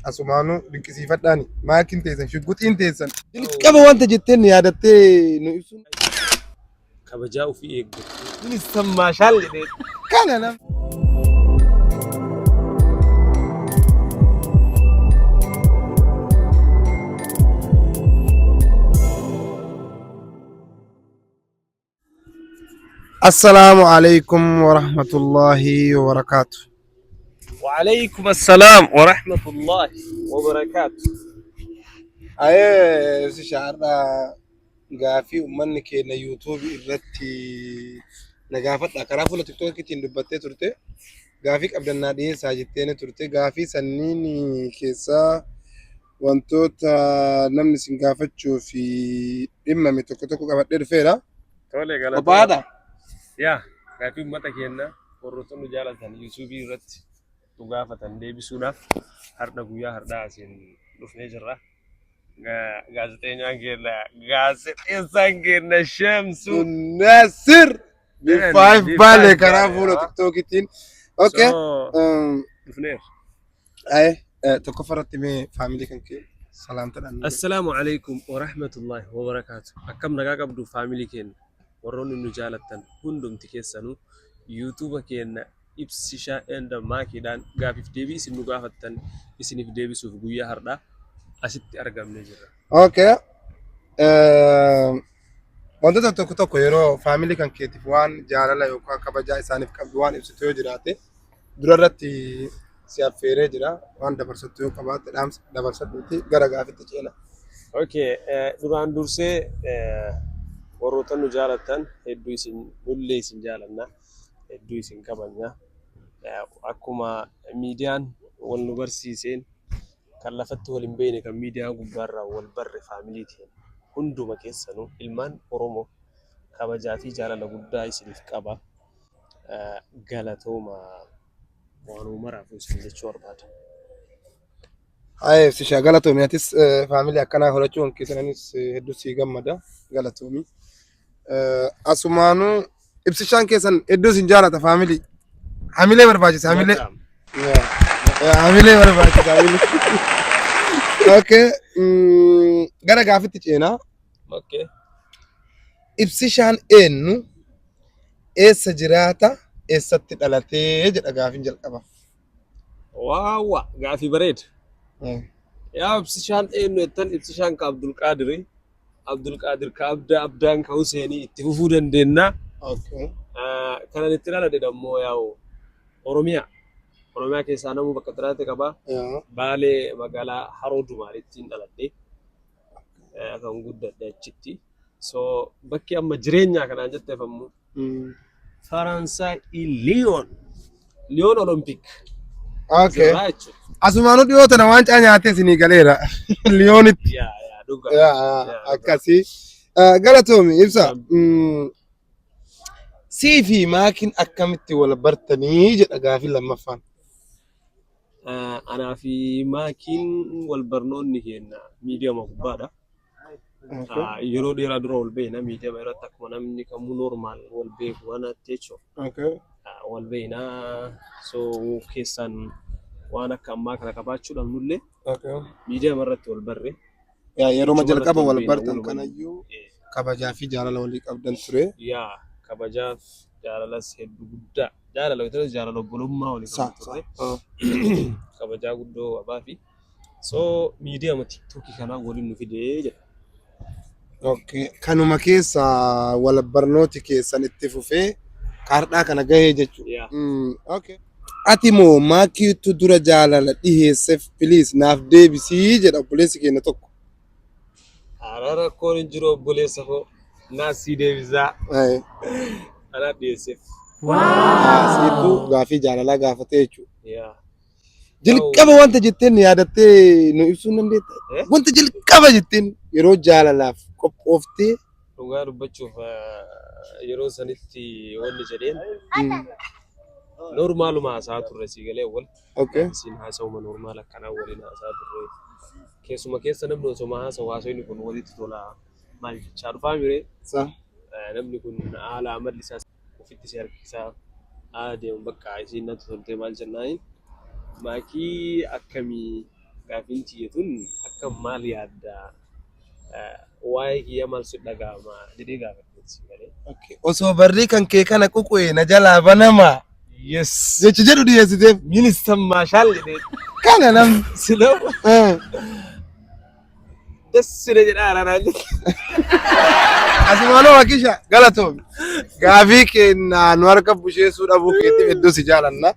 Asumaanuu dinqisiifadhaani maakiin teessan shugguxiin teessan jalqaba wanta jetteen yaadattee nu ibsuun kabajaa ofii eeggatu. Kunis sammaashaan jedhee. kana nam. السلام عليكم ورحمة الله وبركاته. وعليكم السلام ورحمة الله وبركاته. أيه شعرنا غافي ومن كنا يوتيوب إرتي نغافت أكرافو لا تيك توك كتير دبته ترته غافيك أبدا نادين ساجتين ترته غافي سنيني كيسا وانتوت نمني سنغافت شو في إما متوكو توكو غافت درفيرا تولي قالت وبعدا يا غافي متى كنا ورطون جالة يوتيوب إرتي تغافة ديبسونا هردا غويا هردا أسين لفني جرا gazetenya gazetenya Shamsu ناصر بفايف بالي كرافو لا تيك توك كتير أوكي لفني أيه تكفرت مي فاميلي كنكي سلام تلان السلام عليكم ورحمة الله وبركاته أكم نجاك بدو فاميلي كين ورون النجالة هندم تكسنو يوتيوب كين إبسشا عند ما كيدان غافيف ديبي سنو غافتن إسنيف ديبي سوف غويا هردا أسيت أرقام نجرا أوكي wantoota tokko tokko yeroo faamilii kan keetiif waan jaalala yookaan kabajaa isaaniif qabdu waan ibsitu yoo jiraate dura irratti si affeeree jira waan dabarsattu yoo qabaatte dhaamsa dabarsatuuti gara gaafitti ceena. Okay, duraan dursee warroota nu jaalatan hedduu isin nullee isin jaalanna hedduu isin kabajna akkuma miidiyaan wal nu barsiiseen kan lafatti wal hin beekne kan miidiyaa gubbaarraa wal barre faamiliitiin hunduma keessanuu ilmaan Oromoo kabajaa fi jaalala guddaa isiniif qaba galatooma waanuma maraaf isin jechuu barbaada. Ayee si galatoomi atis faamilii akkanaa horachuun keessanis hedduu si gammada galatoomi. Asumaanuu ibsishaan keessan hedduu isin jaalata faamilii. Hamilee barbaachisa hamilee. Hamilee barbaachisa hamilee. Okay. Gara gaafitti ceenaa. Okay. Ibsishaan eenyu eessa jiraata eessatti dhalatee jedha gaafin jalqaba. Waawa gaafii bareeda. Yaa ibsishaan eenyu jettan ibsishaan ka Abdulqaadir ka Abdaan ka Huseenii itti fufuu dandeenya. Okay. Kanan itti dhaladhe ammoo yaa'u Oromiyaa keessaa namuu bakka xiraate qaba. Baalee magaalaa Haroo Dumaalittiin dhaladhe kan guddadhe achitti. So bakki amma jireenyaa kanaan jetteeffamu Faransaay Liyoon Olompik. Okay. Asumaanuu dhiyoo tana waancaa nyaatee isinii galeera. Liyoonitti. Dhugaa. Akkasii. Galatoomi ibsa. Sii fi maakiin akkamitti wal bartanii jedha gaafii lammaffaan. Anaa fi maakiin wal barnoonni keenya miidiyaama gubbaadha. Yeroo dheeraa dura wal beekna miidiyaama irratti akkuma namni kamuu normaal wal beeku waan jechuudha. Wal beekna so keessaan waan akka ammaa kana qabaachuudhaan nullee miidiyaama irratti wal barre. Yeroo jalqaba wal bartan kanayyuu kabajaa fi jaalala walii qabdan ture. Kabajaaf jaalalas hedduu guddaa jaalala yoo jaalala obbolummaa walii qabdan ture. Kabajaa guddoo qabaa fi so miidiyaama tiiktookii kanaa waliin nu fidee jedha. Okay. Kanuma keessa wal barnooti keessan itti fufee kaardhaa kana gahee jechuudha. Okay. Ati moo maakiitu dura jaalala dhiheesseef please naaf deebisii jedha obboleessi keenya tokko. Rakkoon hin jiru obboleessa koo naasii deebisaa. Anaa dhiyeesseef. Siituu gaafii jaalalaa gaafatee jechuudha. Jalqaba wanta jetteen yaadattee nu ibsuu dandeetta. Wanta jalqaba jetteen yeroo jaalalaaf qophooftee. Dhugaa dubbachuuf yeroo sanitti wanni jedheen normaaluma haasaa turre si galee wal. Okay. Siin haasawuma normaal akkanaa waliin haasaa turre. Keessuma keessa namni osoo haasawni kun walitti tola maal jechaa dhufaa miree. Namni kun haala amalli isaa ofitti si harkisaa adeemu bakka isiin natti toltee maal jennaaniin maakii akkamii gaafiin ciyyatuun akka maal yaadda waa'ee kiyya maal si dhaga'ama jedhee gaafateetti galee. Osoo barrii kan kee kana quqee na jalaa banama. Yes. Jechi jedhu dhiyeessiteef. Ministan maashaal jedhee. Kana namni. Siloo. Dasire jedhaa araaraan jedhe. Asumaanoo Wakisha galatoomi. Gaafii keenya nu harka busheessuu dhabuu keetiif hedduu si jaalanna.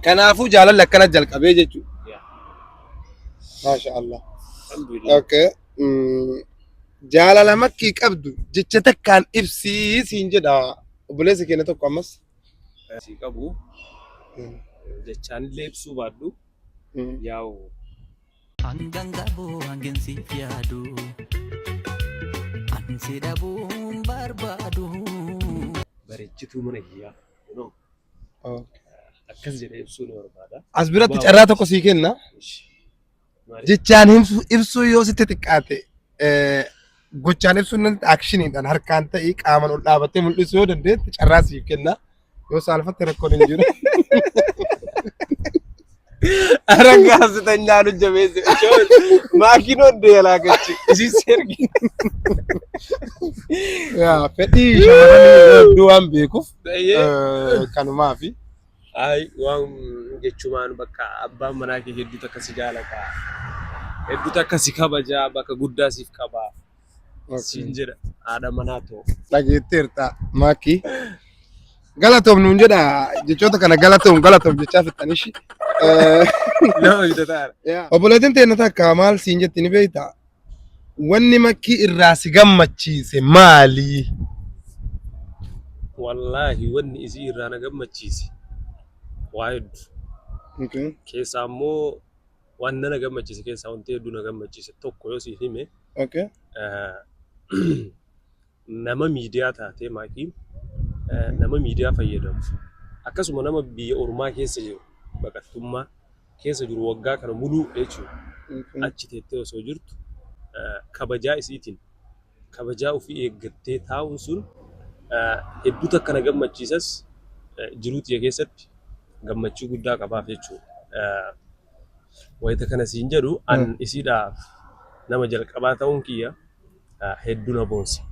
Kanaafuu jaalalli akkana jalqabee jechuudha. Maasha Allah. Okay. Jaalala makkii qabdu jecha takkaan ibsii siin jedha obboleessi keenya tokko ammas. Sii qabu jechaan illee ibsuu baadhu yaa'u. Hanggang gabu hanggang si fiadu ansi dabu barbadu bareechituu mana kiyyaa akkas jedhee ibsuu ni barbaada. As biratti carraa tokko sii kenna. Jechaan ibsuu yoo sitti xiqqaate gochaan ibsuun akshiniidhaan harkaan ta'ii qaaman ol dhaabattee mul'isuu yoo dandeette carraa siif kenna. Yoo saalfatte rakkoon hin jiru. Aragaas tanyaanu jabeesse maakinoon deelaa gachi isii sergi. Fedhii shamarranii hedduu waan beekuuf kanumaa fi. Ay waan jechumaan bakka abbaan manaa kee hedduu takka si jaalata. Hedduu takka si kabajaa bakka guddaa siif qabaa. Siin jedha haadha manaa ta'u. Dhageetteerta maakii. Galatoom nuun jedha jechoota kana galatoom jechaa fixanishi. Obboleettiin teenya takka maal siin jetti ni beektaa? Wanni makkii irraa si gammachiise maali? Wallaahi wanni isii irraa na gammachiise waa hedduu. Keessaa immoo waan na gammachiise keessaa wanti hedduu na gammachiise tokko yoo si hime nama miidiyaa taatee maakii nama miidiyaa fayyadamu akkasuma nama biyya ormaa keessa jiru baqattummaa keessa jiru waggaa kana muluu jechuudha. Achi teettee osoo jirtu kabajaa isiitiin kabajaa ofii eeggattee taa'uun sun hedduu takka na gammachiisas jiruutii keessatti gammachuu guddaa qabaaf jechuudha. Wayita kana siin jedhu an isiidhaaf nama jalqabaa ta'uun kiyya hedduu na boonsa.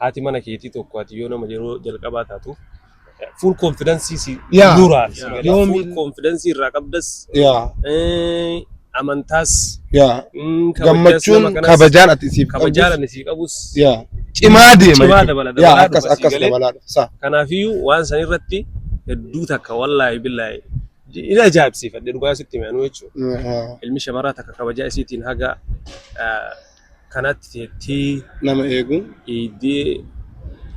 Haati mana keetii tokko ati yoo nama yeroo jalqabaa taatu full confidence si duraa full confidence irraa qabdas amantaas gammachuun kabajaan ati siif qabus cimaa deema akkas dabalaadha. Kanaafiyyuu waan san irratti hedduu takka wallaahi billaahi ila ajaa'ibsiifadhe dhugaa sitti himanuu jechuudha. Ilmi shamaraa takka kabajaa isiitiin haga kanatti teettii nama eegu iddee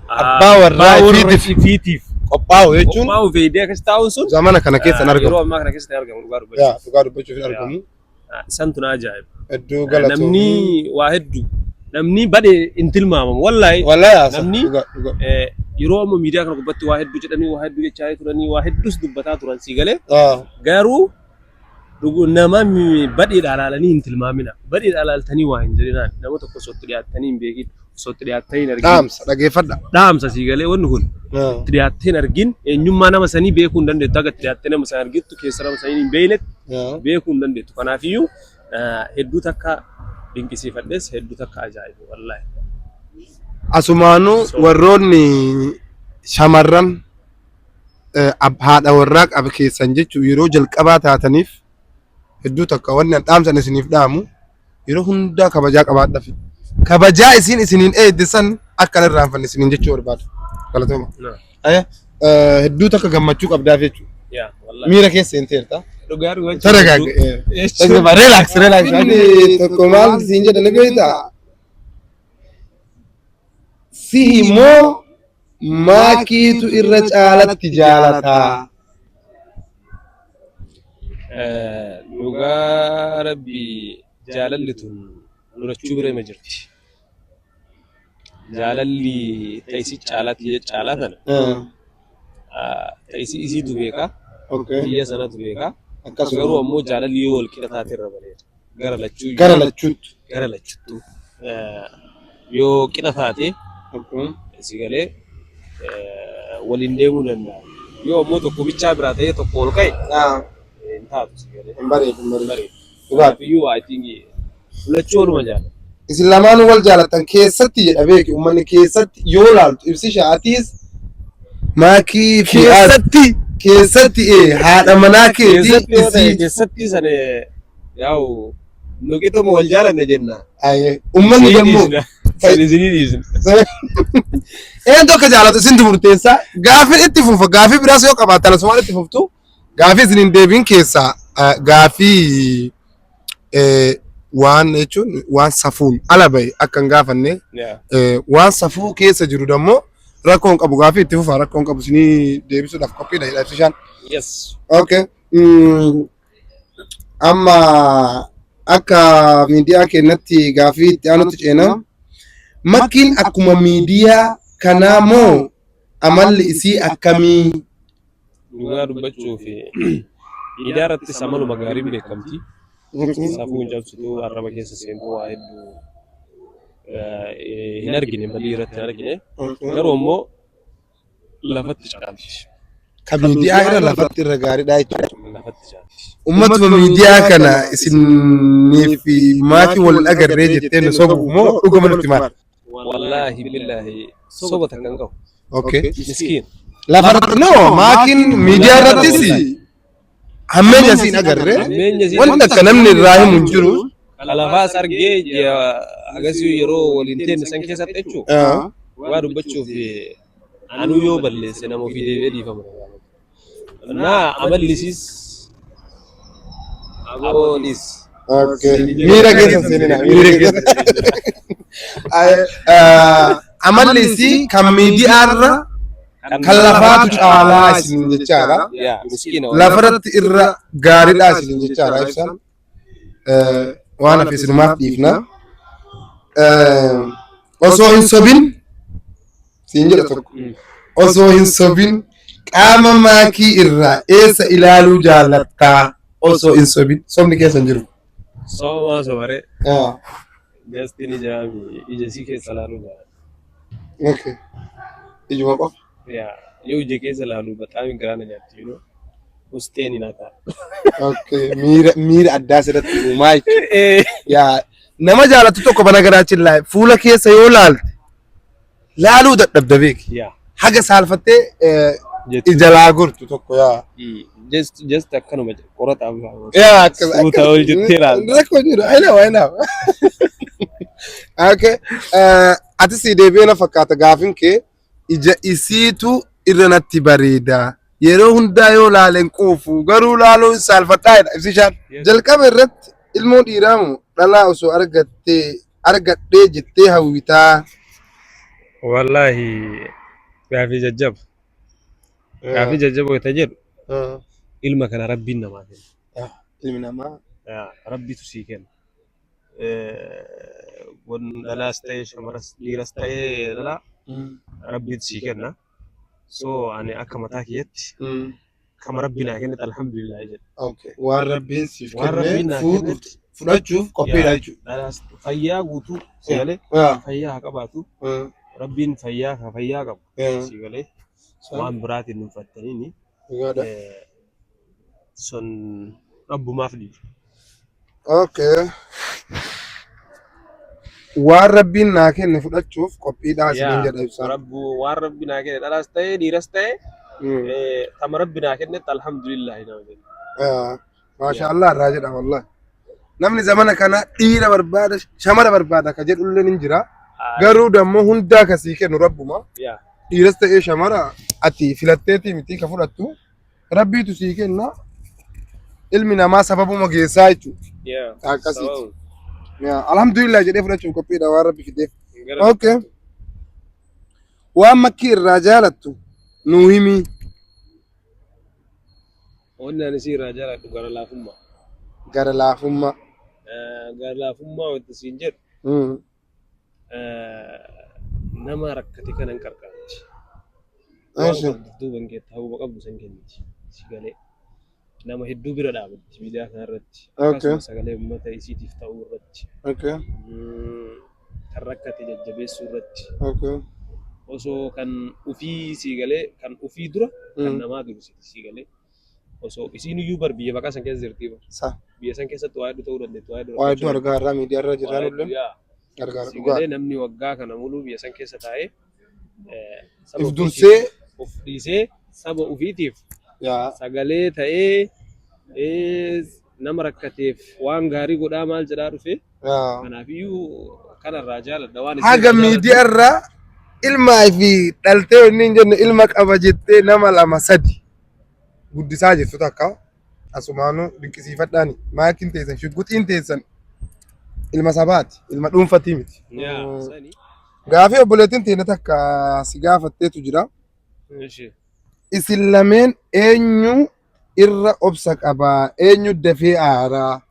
abbaa warraa fiitiif qophaa'u jechuun qophaa'u feedee akkas taa'uun sun zamana kana keessa argamu. Yeroo ammaa kana keessa argamu dhugaa dubbachuuf hin argamu. Santu na ajaa'iba. Hedduu galatoomuu. Namni waa hedduu namni badee hin tilmaamamu wallaahi. Namni yeroo amma miidiyaa kana gubbatti waa hedduu jedhanii waa hedduu jechaa turanii waa hedduus dubbataa turan sii galee garuu nama badheedhaan ilaalanii hin tilmaamina. Badheedhaan ilaaltanii waa hin jedhinaan nama tokko sotti dhiyaattanii hin beekin sotti dhiyaattanii hin argin. Dhaamsa dhageeffadha. Dhaamsa sii galee wanni kun itti dhiyaattee hin argin eenyummaa nama sanii beekuu hin dandeettu akka itti dhiyaattee nama sana argittu keessa nama sanii hin beeynetti beekuu hin dandeettu. Kanaafiyyuu hedduu takka dinqisiifadhes hedduu takka ajaa'ibu wallaahi. Asumaanuu warroonni shamarran haadha warraa qaba keessan jechuun yeroo jalqabaa taataniif hedduu takka wanni an dhaamsan isiniif dhaamu yeroo hundaa kabajaa qabaadhaaf kabajaa isiniin eeddisan akka hin irraanfanne isiniin jechuu barbaadu. Galatooma. Hedduu takka gammachuu qabdaaf jechuudha. Miira keessa hin teerta. Taragaagge. Relax. Tokko maal siin jedha ni beektaa? Si immoo maakiitu irra caalatti jaalataa? Dhugaa rabbii jaalalli tun nurachuu bira hima jirti. Jaalalli ta'isi caalaatti caalaa tana. Ta'isi isiitu beekaa. Biyya sanatu beekaa. Garuu ammoo jaalalli yoo wal qixa taate irra bareeda. Gara lachuutu. Yoo qixa taate si galee waliin deemuu danda'a. Yoo ammoo tokko bichaa biraa ta'ee tokko ol ka'e taatu si galee. Hin bareedu hin bareedu. Kanaafuu I think lachuu waluma jaalatu. Isin lamaan wal jaalatan keessatti jedha beeki uummanni keessatti yoo laaltu ibsi sha'atiis maakii fi keessatti haadha manaa keetii isii keessatti sana yaa'u nuqituma wal jaalanne jenna. Uummanni gammoo isinii dhiisne. eenyu akka jaalatu isintu murteessaa gaafii itti fufa gaafii biraas yoo qabaatan asumaan itti fuftu gaafii isiniin deebiin keessaa gaafii waan jechuun waan safuun ala bahe akka hin gaafanne waan safuu keessa jiru dammoo rakkoon qabu gaafii itti fufa rakkoon qabu isinii deebisuudhaaf qophiidha jedha ibsishaan. Yes. Okay. Amma akka miidiyaa keenyatti gaafii itti aanutti ceena. Makkiin akkuma miidiyaa kanaa moo amalli isii akkamii? Dhugaa dubbachuu fi miidiyaa irratti amaluma gaariin beekamti. Safuu hin cabsituu arraba keessa seentuu waa hedduu hin argine balii irratti hin argine. Garuu immoo lafatti caalti. Kan miidiyaa irra lafatti irra gaariidha jechuudha. Lafatti caalti. Uummatuma miidiyaa kana isinii fi maatii wal agarree jettee nu sobu moo dhuguma nutti maal? Wallahi billahi soba takkan qabu. Okay. Miskiin. Lafarratti noo maakiin miidiyaa irrattis hammeenya siin agarree wanta akka namni irraa himu hin jiru. Lafaas argee agasii yeroo waliin teenne san keessatti jechuudha. Waa dubbachuuf anuu yoo balleesse nama ofii deebi'ee dhiifama. Naa amallisiis aboolis. Okay. Miira keessa seenina. Miira keessa. Amallisi kan miidiyaa irra kan lafaatu caalaa isin jechaadha. Lafarratti irra gaariidha isin jechaadha ibsan. Waan hafe isinumaaf dhiifna. Osoo hin sobin siin jedha tokko. Osoo hin sobin qaama maakii irraa eessa ilaaluu jaallattaa osoo hin sobin sobni keessa hin jiru. Somaa sobaree. Gastiin ija sii keessa ilaaluu jaalladha. Okay. Ijuma qofa. Yoo ija keessa ilaalu baxaamiin garaana nyaatti yoo usteen hin hakaa. Okay. Miira addaa asirratti uumaa jechuudha. Nama jaalatu tokko bana garaachiin laaye fuula keessa yoo laalte laaluu dadhabda beeki. Haga saalfattee ija laa gortu tokko yaa. Just akkanuma qorataa biraa. Akka ol jettee ilaalta. Rakkoo jiru. Ayinaa. Okay. Ati si deebi'ee na fakkaata gaafin kee ija isiitu irra natti bareeda. Yeroo hundaa yoo laaleen quufu garuu laaluu saalfadhaa jedha ibsishaan. Jalqaba irratti ilmoo dhiiraamu dhalaa osoo argadhee jettee hawwitaa. Wallahi gaafii jajjaba. Gaafii jajjaba yoo jedhu ilma kana rabbiin namaa kenna. Ilmi namaa. Rabbitu sii kenna. Dhalaas ta'ee shamaras dhiiras ta'ee dhalaa rabbitu sii kenna. So ani akka mataa kiyyatti kama rabbi naa kennete alhamdulillah jedha. Waan rabbiin siif kennee fudhachuuf qophiidha jechuudha. Fayyaa guutuu si galee fayyaa haa qabaatu. Rabbiin fayyaa qabu si galee waan biraatiin nu uffataniini sun rabbumaaf dhiibu. Okay. Waan rabbiin naa kenne fudhachuuf qophiidhaa isin jedha ibsaa. Waan rabbi naa kenne dhalaas ta'ee dhiiras ta'ee kama rabbi naa kennetti alhamdulillah nama jedha. Maashaallah irraa jedha wallahi. Namni zamana kana dhiira barbaada shamara barbaada ka jedhullee ni jira. Garuu dammoo hundaa kasii kennu rabbuma. Dhiiras ta'ee shamara ati filatteetii miti ka fudhattu rabbiitu sii kenna. Ilmi namaa sababuma geessaa jechuudha. Akkasiiti. Alhamdulillah jedhee fudhachuuf qophiidha waan rabbi fideef. Okay. Waan makkii irraa jaalattu nuu himi. Wanni ani si irraa jaaladhu gara laafummaa. Gara laafummaa. Gara laafummaa wanti siin jedhu nama rakkate kanan qarqaarti. Duuban keetta hawwa qabdu san kenniti si galee. Nama hedduu bira dhaabatti miidiyaa kana irratti akkasumas sagalee uummata isiitiif ta'uu irratti kan rakkate jajjabeessuu irratti osoo kan ufii sii galee kan ufii dura kan namaa duru sii galee osoo isiin iyyuu bar biyya baqaa san keessa jirti Sa. biyya san keessatti waa hedduu ta'uu dandeetti waa hedduu Waa hedduu argaa irraa miidiyaa irra jiraan illee gargaara dhugaa. Sigalee namni waggaa kana muluu biyya san keessa taa'ee saba If dursee of dhiisee saba ofiitiif yaa sagalee ta'ee nama rakkateef waan gaarii godhaa maal jedhaa dhufe yaa. kanaafiyyuu kanarraa jaaladha waan Haga miidiyaa irraa ilmaa fi dhaltee inni hin jenne ilma qaba jettee nama 2-3 guddisaa jirtu takka asumaanuu dinqisiifadhaani maakiin teessan shugguxiin teessan ilma sabaati ilma dhuunfatii miti. Gaafii obboleettiin teenya takka si gaafatteetu jira. Isin lameen eenyu irra obsa qabaa eenyu dafee aaraa?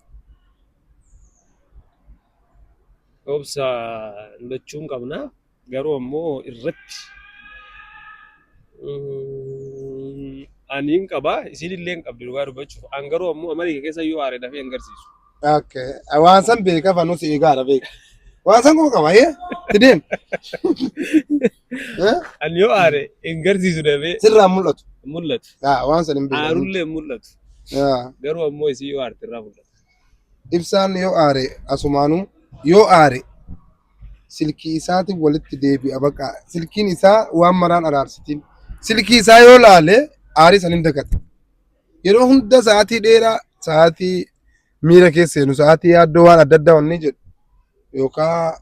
Obsa lachuun qabna garuu ammoo irratti ani hin qabaa isin illee hin qabdi dhugaa dubbachuuf an garuu ammoo amalii keessa yoo aare dafee hin agarsiisu. Okay. Waan san beeka fannu si eegaadha beeka. Waan san kuma qaba tideen. Ani yoo aare hin agarsiisu dafee Sirraa mul'atu. mul'atu. Waan san hin beeku. Aarullee hin mul'atu. Garuu ammoo isin yoo aarte irraa mul'atu. Ibsaan yoo aare asumaanuu yoo aare silkii isaatiin walitti deebi'a baqa. Silkiin isaa waan maraan araarsitiin. Silkii isaa yoo laale aarii san hin dagata. Yeroo hunda sa'aatii dheeraa sa'aatii miira keessa seenu sa'aatii yaaddoo waan adda addaa wanni jedhu yookaan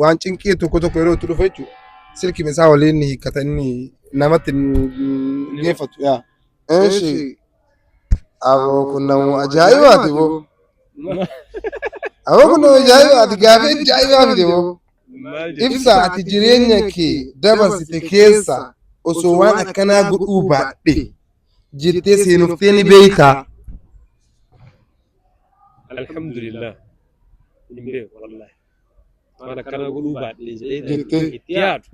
waan cinqii tokko tokko yeroo itti dhufe jechuudha. Silkiin isaa waliin hiikkata inni namatti geeffatu. Eeshi. Aboo kun namu ajaa'ibaati boo. Aboo kun namu ajaa'ibaati gaafii ajaa'ibaati boo. Ibsa ati jireenya kee dabarsite keessa osoo waan akkanaa godhuu baadhe jettee seenuftee ni beektaa. Alhamdulillah. Hin beeku wallahi. Waan akkanaa godhuu baadhe jedhee Jettee. itti yaadu.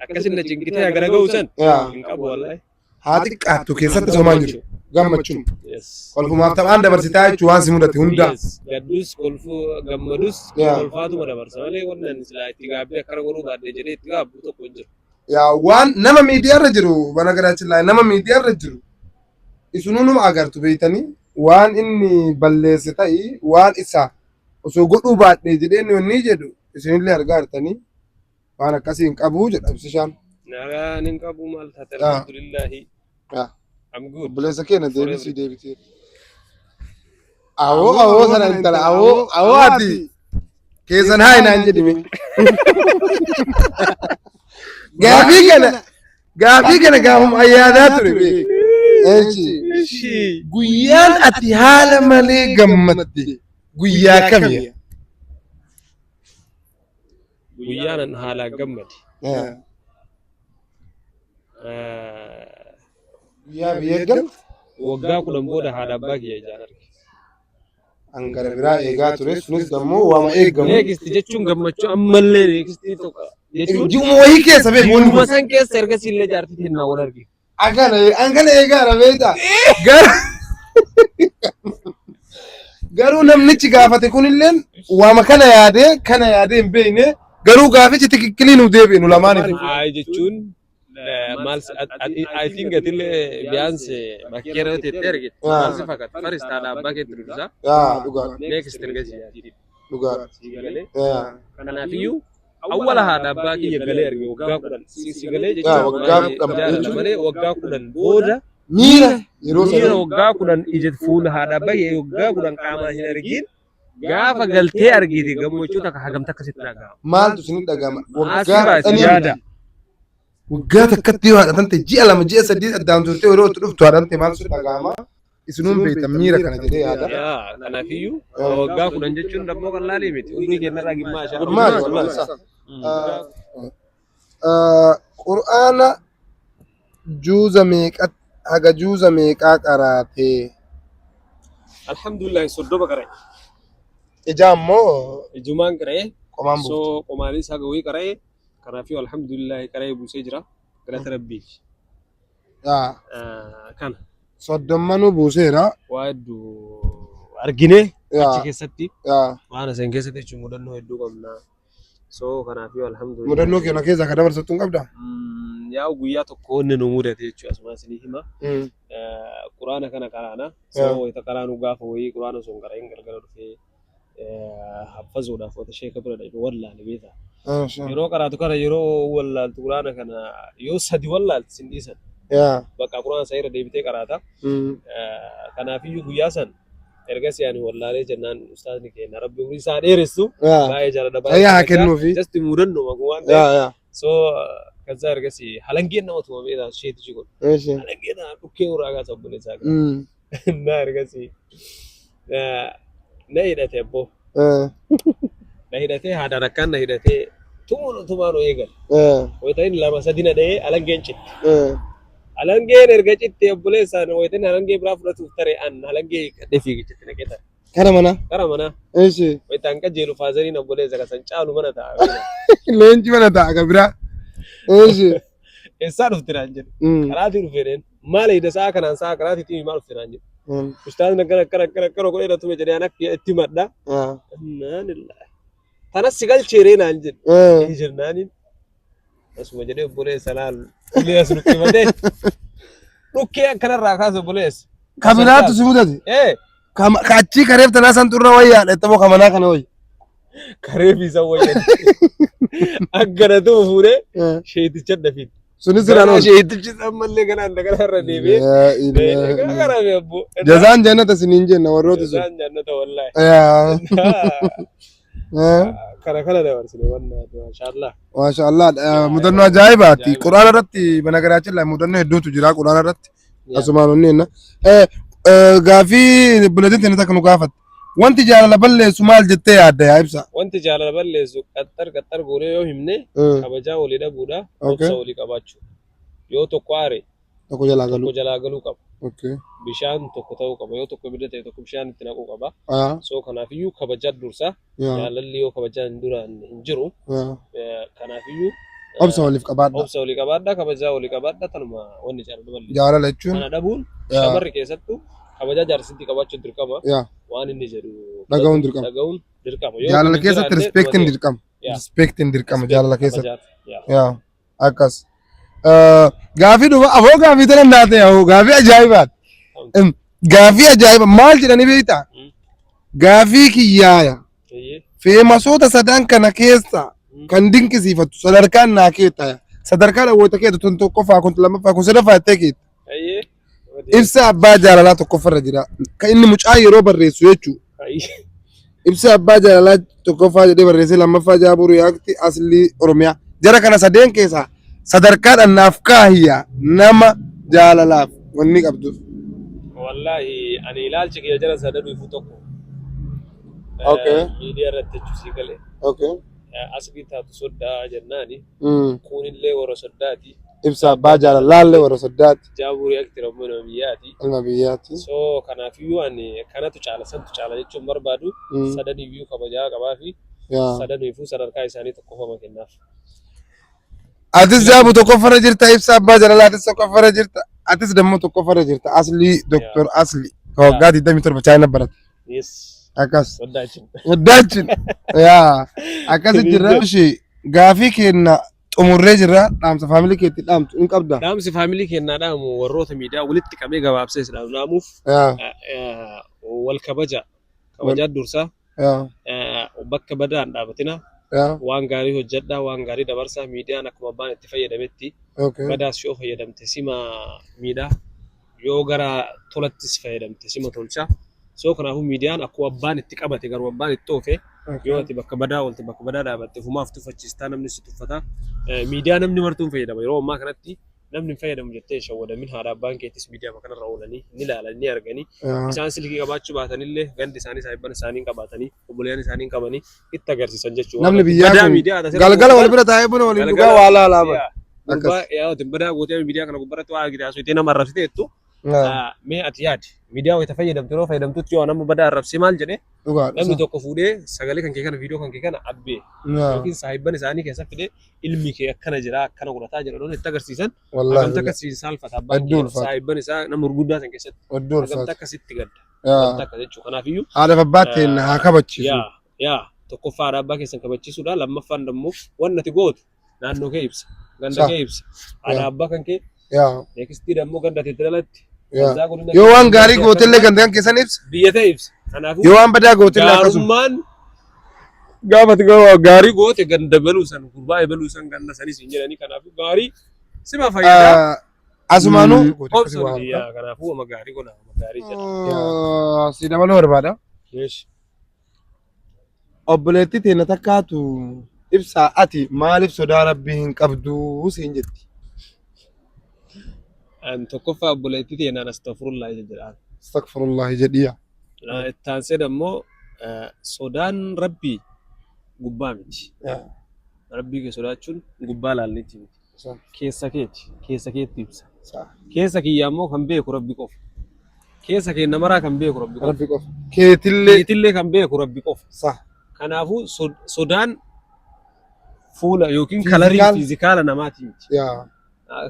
Akkasin na cinqitee agara ga'u san hin qabu wallahi. Haa xiqqaattu keessatti somaan jiru gammachuun. Yes. Kolfumaaf taphaan dabarsitaa jechuun waan si mudate hundaa. Yes. Gaddus kolfuu gammadus kolfaatuma dabarsa malee wannan silaa itti gaabbee akkana godhuu baadhe jedhee itti gaabbu tokko hin jiru. Yaa waan nama miidiyaa irra jiru bana garaachin laa nama miidiyaa irra jiru isunuu numa agartu beeytanii waan inni balleesse ta'i waan isaa osoo godhuu baadhe jedhee inni jedhu isinillee argaa jirtanii waan akkasii hin qabu jedha ibsishaan. Nagaan hin qabu maal taate alhamdulillahi. I'm good. Obboleessa keenya deebisii deebitee. Awoo sana intala awoo ati keessan haa inaan jedhime. Gaafii kana gaafuma ayyaadaa ture beeku. Guyyaan ati haala malee gammadde guyyaa kamiya? Guyyaan haalaan gammade. Guyyaa biyya galtu Waggaa 10 booda haadha abbaa kiyya ijaan arge. hangara biraa eegaa ture sunis ammoo waama eeggamu. Neekisti jechuun gammachuu ammallee neekistii tokko jechuun Ji'uma wayii keessa beeku wanni Uma san keessa erga siillee jaartii kennaa wal arge. Angana eegaadha beektaa. Garuu namnichi gaafate kunilleen waama kana yaadee hin beekne garuu gaafichi tikikkilii nu deebi'e nu lamaaniif. Jechuun maal I think atillee biyyaanse bakkeera yoo ta'e erge maal si fakkaata first haadha abbaa keetti dursaa Dhugaa. next erga si yaadii. Dhugaa. Kanaafiyyuu awwala haadha abbaa kiyya galee arge waggaa 10 si galee waggaa jechuun malee waggaa 10 booda Miira yeroo miira sana waggaa 10 ija fuula haadha abbaa kiyya waggaa 10 qaamaa hin argin gaafa galtee argite gammachuu takka hagamta akkasitti dhaga'ama. maaltu isin dhagama? Asirraa yaada. Waggaa takkatti yoo haadhatante ji'a 2 ji'a 3 addaan turtee yeroo itti dhuftu haadhatante maaltu isin dhagama? Isinuun beektan miira kana jedhee yaada. Kanaafiyyuu waggaa 10 jechuun dammoo kan laalee miti umrii kennarraa gimmaashaa. Maali wallahi isa. Qur'aana juuza meeqaa qaraatee? Alhamdulillah soddoma qara'e. Ijaa ammoo Ijumaan qara'e. qomaan buutu. So qomaanis haga wayii qara'e. Kanaafiyyuu alhamdulillah qara'ee buusee jira. Galata rabbiif. Kana Soddommanuu buuseera. waa hedduu argine achi keessatti Yaa. waan isaan keessatti jechuun mudannoo hedduu qabna. So kanaafiyyuu alhamdulillah. Mudannoo keenya keessaa ka dabarsattu hin qabdaa? yaa guyyaa tokko wanni nu mudate jechuudha asuma isinii hima. Quraana kana qaraana. Soo wayita qaraanu gaafa wayii quraana sun qara'een gargara dhufee haffazuudhaaf wata sheeka bira dhaqee wallaale beektaa. Yeroo qaraatu kana yeroo wallaaltu quraana kana yoo sadi wallaalti sin dhiisan. Bakka quraana isaa irra deebitee qaraata. Kanaafiyyuu guyyaa san ergasii ani wallaalee jennaan ustaasni keenya rabbi umurii isaa dheeressu baay'ee jaalladha baay'ee jasti muudannoo magumaan so ከዛ ergasii halangeen nama tuma beektaa isheetu jiru halangeen dhukkee uraagaa sabboleessaa na ergasii na hidhate abboo na hidhatee haadhaan akkaan na hidhatee tumaanoo eegal wayita inni lama sadi na dhahee halangeen citti halangeen erga cittee obboleessaan wayita inni halangee biraa fudhatuuf taree an halangee qadhee fiigichatti naqee tare Kara mana? Kara mana. Eeshi. Wayita hanqa jeelu faazariin obboleessa kasan caalu mana ta'a. Leenci mana ta'a kabira. Eeshi. Eessaa dhufte naan jedhu. Karaatii dhufeedheen maal hidha sa'a kanaan sa'a karaatiitiin maal dhufte naan jedhu. Ustaasni akkana godhee irratti jedhee an akka itti madda. Naanillah. Tanas si galcheeree naan jedhu. Jirnaaniin. Asuma jedhee obboleessa laal. Ulee as dhukkifatee. Dhukkee akkanarraa kaasa obboleessa. Kabiraatu si mudate? Kachi kareef tanaa san turre wayyaa dhettamoo kamanaa kana wayya. Kareef isa wayya. Akkana tumu fuudhee sheeticha dafiit. Sunis irraan oolu. Sheetichi ammallee kanaan irra deebi'ee. Garame abbo. Jazaan jannata siniin jenna warrooti sun. Jazaan jannata wallaahi. Kana dabarsine wannaa maashaallah. Maashaallah mudannoo ajaa'ibaati. Quraana irratti banagaraachilla mudannoo hedduutu jira quraana irratti. Asumaan onni jenna. Gaafii buleetiin tani takka nu gaafate. Wanti jaalala balleessu maal jettee yaadda yaa ibsa? Wanti jaalala balleessu qaxxar goonee yoo himne kabajaa walii dhabuudha. Obsa walii qabaachuu. Yoo tokko aare tokko jalaa galuu qaba. Bishaan tokko ta'uu qaba. Yoo tokko ibidda ta'e tokko bishaan itti naquu qaba. So kanaafiyyuu kabajaa dursa. Jaalalli yoo kabajaan duraan hin jiru. Kanaafiyyuu obsa waliif qabaadha. Obsa walii qabaadha kabajaa walii qabaadha tanuma wanni jaalala balleessu. Jaalala jechuun kana dhabuun shamarri keessattuu kabajaa jaarsitti qabaachuun dirqama. Waan inni jedhu dhaga'uun dirqama. Jaalala keessatti respectiin dirqama. Respectiin dirqama jaalala keessatti. Akkas. Gaafii dhufa afoo gaafii tana naate yaa gaafii ajaa'ibaati. Gaafii ajaa'iba maal jedhanii beektaa? Gaafii kiyyaaya. Feemasoota sadan kana keessa kan dinqisiifatu sadarkaan naa keetta. Sadarkaan awwoota keetta tun tokkoffaa kun lammaffaa kun sadaffaa jettee keetta. Ibsa abbaa jaalalaa tokkoffarra jira. Kan inni mucaa yeroo barreessu jechuudha. Ibsa abbaa jaalalaa tokkoffaa jedhee barreessee lammaffaa jaabuu riyaakti aslii Oromiyaa. Jara kana sadeen keessaa sadarkaadhaan naaf kaahiyyaa nama jaalalaaf wanni qabdu. Wallaahi ani ilaalchi kiyya jara sadaduu ifu tokko. Miidiyaa irratti jechuusii galee. Asbii taatu soddaa jennaani. Kunillee warra soddaati. Ibsa abbaa jaalalaallee warra soddaati. Jaabuu riyaakti ilma biyyaati. Ilma biyyaati. So kanaafiyyuu ani kanatu caala santu caala jechuun barbaadu sadaniiyyuu kabajaa qabaa fi sadaniifuu sadarkaa isaanii tokkoffama kennaaf. Atis jaabuu tokkoffarra jirta ibsa abbaa jaalalaatis tokkoffarra jirta. Atis dammoo tokkoffarra jirta aslii Dr. Aslii waggaa 27 chaayina barate. Yes. Akkas. Waddaachin. Yaa akkasi jirra. Gaafii kenna xumurree jirra dhaamsa faamilii keetti dhaamtu hin qabda. Dhaamsi faamilii kennaa dhaamu warroota miidiyaa walitti qabee gabaabsee dhaamuuf wal kabajaa dursaa bakka badaan dhaabatina waan gaarii hojjedhaa waan gaarii dabarsaa miidiyaan akkuma abbaan itti fayyadametti badaas yoo fayyadamte sima miidhaa yoo gara tolattis fayyadamte sima tolchaa. So kanaafuu miidiyaan akkuma abbaan itti qabate garuu abbaan itti oofe yoo ati bakka badaa olte bakka badaa dhaabatte fumaaf tuffachiistaa namni si tuffata miidiyaa namni martuun fayyadama yeroo ammaa kanatti namni fayyadamu jettee shawwadamin haadha abbaan keettis miidiyaa kanarra oolanii ni ilaalan ni arganii isaan silkii qabaachuu baatanillee gandi isaanii saayibban isaanii qabaatanii obboleeyyan isaanii qabanii itti agarsiisan jechuudha. Namni biyyaa kun galgala wal bira taa'ee buna waliin dhugaa waa laalaaban. Gurbaa yaa badaa gootee miidiyaa kana gubbaratti waa argite asuu ittiin nama arrabsite jettu mee ati yaadi miidiyaa wayita fayyadamtu yeroo fayyadamtutti yoo nama badaa arrabsee maal jedhee namni tokko fuudhee sagalee kan kee kana viidiyoo kan kee kana abbee yookiin saayibban isaanii keessa fidee ilmi kee akkana jira akkana godhataa jira loon itti agarsiisan agamta akkasiin saalfata abbaan kee saayibban isaa nama gurguddaa san keessatti agamta akkasitti gadda agamta akka jechuu kanaafiyyuu haadha abbaatiin haa kabachiisu. Yaa tokkoffaa haadha abbaa keessan kabachiisuudha lammaffaan immoo wanni ati gootu naannoo kee ibsa. ganda kee ibsa. Ana abbaa kan kee yaa neekistii ammoo ganda teetiralatti. yaa yoo waan gaarii gootellee ganda kan keessan ibsa Biyya ta'e ibsa. Kanaafuu yoo waan badaa gootellee akkasuma gaarummaan gaafati gaarii goote ganda baluu san gurbaa baluu san ganda sanis hin jedhanii kanaafuu gaarii sima fayyadaa. asumaanuu Kanaafuu ama gaarii godha ama gaarii jedha. si dabaluu barbaada. Yeesh. Obboleettii teenya takkaatu ibsaa ati maaliif sodaa rabbii hin qabduu siin jetti. An tokkoffaa obboleettii teenyaan astaghfirullah jedhaan. Astaghfirullah jedhiya. Ittaan sed ammoo sodaan rabbii gubbaa miti. Rabbii kee sodaachuun gubbaa laalleetti miti. Keessa keetti ibsa. Keessa kiyya ammoo kan beeku rabbi qofa. Keessa kee namaraa kan beeku rabbi qofa. Keetillee kan beeku rabbi qofa. Kanaafuu sodaan fuula yookiin kalarii fiizikaala namaati miti.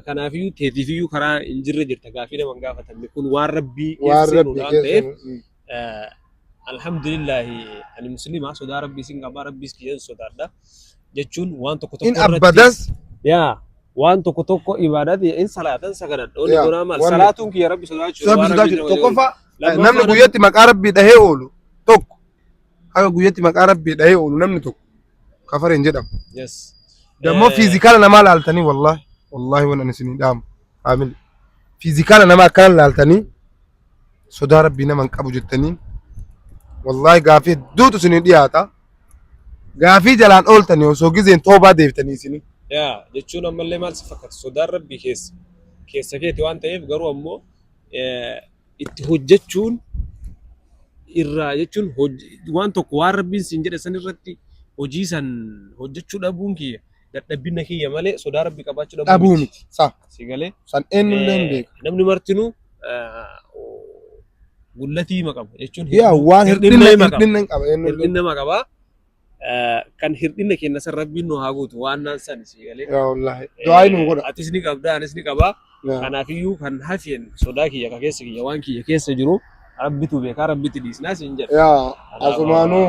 Kanaafiyyuu teetiifiyyuu karaa hin jirre jirta gaafii naman gaafatamne kun waan rabbii keessuudhaan ta'eef alhamdulillahi ani muslimaa sodaa rabbii sin qabaa rabbiis kiyyaan sodaadha jechuun waan tokko tokko irratti waan tokko tokko ibaadati in salaatan sagadan dhooni doonaa maal salaatuun kiyya rabbi sodaachuu tokkoffaa namni guyyatti maqaa rabbii dhahee oolu tokko haga guyyatti maqaa rabbii dhahee oolu namni tokko kafareen jedhamu. Dammoo fiizikaala namaa laaltanii wallahi waan isin dhaamu aamil fiizikaala namaa akkana laaltanii sodaa rabbii naman qabu jettanii wallahi gaafii hedduutu isin dhiyaata gaafii jalaan ooltanii osoo gizeen toobaa deeftanii isin. Jechuun ammallee maal si fakkaata sodaan rabbii keessa keeti waan ta'eef garuu ammoo itti hojjechuun irraa jechuun waan tokko waan rabbiin siin jedhe san irratti hojii san hojjechuu dhabuun kiyya dadhabbina kiyya malee sodaa rabbii qabaachuu dhabuu miti. Si galee san eenyullee hin beeku. Namni martinuu gullatii ma qaba jechuun waan hirdhinna qaba hirdhinna ma qaba. Kan hirdhinna kenna san rabbiin nu haa guutu waan naan san si galee. Wallahi du'aayi nu godha. Atis ni qabda anis ni qaba. Kanaafiyyuu kan hafeen sodaa kiyya ka keessa kiyya waan kiyya keessa jiru rabbitu beekaa rabbitu dhiisnaa siin jedha. Asumaanuu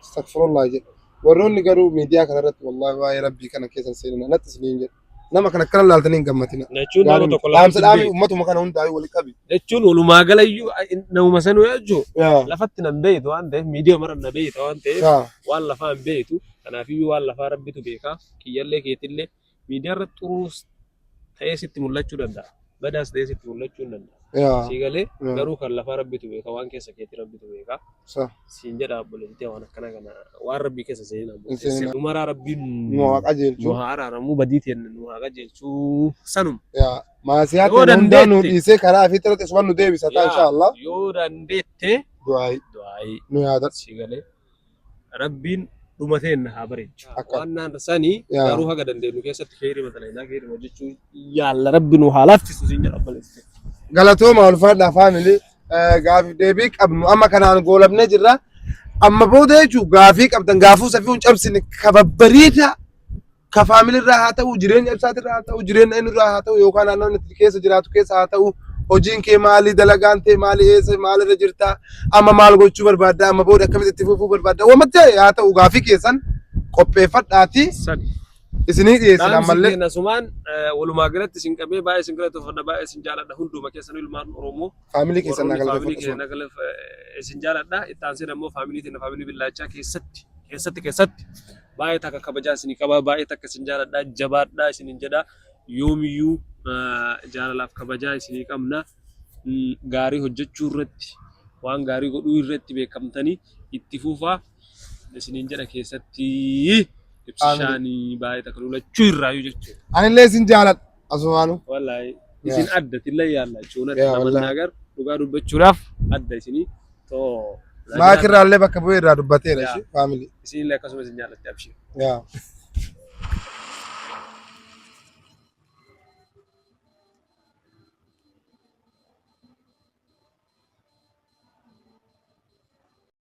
astaghfirullah jedha. Warroonni garuu miidiyaa kanarratti wallahi waa'ee rabbii kana keessa seenina natti isiniin jedha. Nama kana akkana laaltanii hin gammatina. Jechuun nama tokko laamsa dhaabii uummatuma kana hundaa'ee walitti qabi. Jechuun walumaa galayyuu namuma sanuu yaajuu lafatti nan beeytu waan ta'eef miidiyaa mara na beeyta waan ta'eef waan lafaa hin beeytu kanaafiyyuu waan lafaa rabbitu beekaa kiyyallee keetillee miidiyaa irratti xuruus ta'ee sitti mul'achuu danda'a. Badaas ta'ee sitti mul'achuu hin danda'a. Si galee garuu kan lafaa rabbitu beekaa waan keessa keetti rabbitu beekaa. Siin jedha obboleettii waan akkana kana waan rabbii keessa seenaa dhumaraa rabbiin nu haa araaramuu badii teenne nu haa qajeelchuu sanuma. Maasiyaa keenya hundaa nu dhiisee karaa fi tirate isuman nu deebisa ta'a inshaallah. Yoo dandeette du'aayi nu yaada. Si galee rabbiin dhumateen haa bareechu. Waan naan sanii garuu haga dandeenyu keessatti keerii matalainaa keerii hojjechuu yaalla rabbi nu haa laffisu siin jedha obboleettii. Galatooma ulfaadhaa faamilii gaafii deebii qabnu amma kanaan goolabnee jirra. Amma booda jechuun gaafii qabdan gaafuu safii hin cabsine ka babbariida ka faamilirraa haa ta'u jireenya ibsaatirraa haa ta'u jireenya innirraa haa ta'u yookaan naannoo inni keessa jiraatu keessa haa ta'u hojiin kee maali dalagaan ta'e maali eessa maalirra jirta amma maal gochuu barbaadda amma booda akkamitti itti fufuu barbaadda wamatti haa ta'u gaafii keessan qopheeffadhaati. Isinii dhiyeessin ammallee. Nasumaan walumaa galatti isin qabee baay'ee isin galatoofadha baay'ee isin jaaladha hunduma keessan ilmaan Oromoo. Faamilii keessan isin jaaladha itti aansee ammoo faamilii teenya faamilii Billaachaa keessatti baay'ee takka kabajaa isinii qaba baay'ee takka isin jaaladha jabaadha isinin jedha yoomiyyuu jaalalaaf kabajaa isinii qabna gaarii hojjechuu irratti waan gaarii godhuu irratti beekamtanii itti fufaa isinin jedha keessatti. Ibsaanii baay'ee takka lolachuu irraayyuu jechuudha. Anillee isin jaaladha asumaanu. Wallahi isin adda tillee yaalla jechuudha. Namni agar dhugaa dubbachuudhaaf adda isinii too. Maakirraallee bakka bu'ee irraa dubbateera faamilii. Isinillee akkasuma isin jaallatti abshii.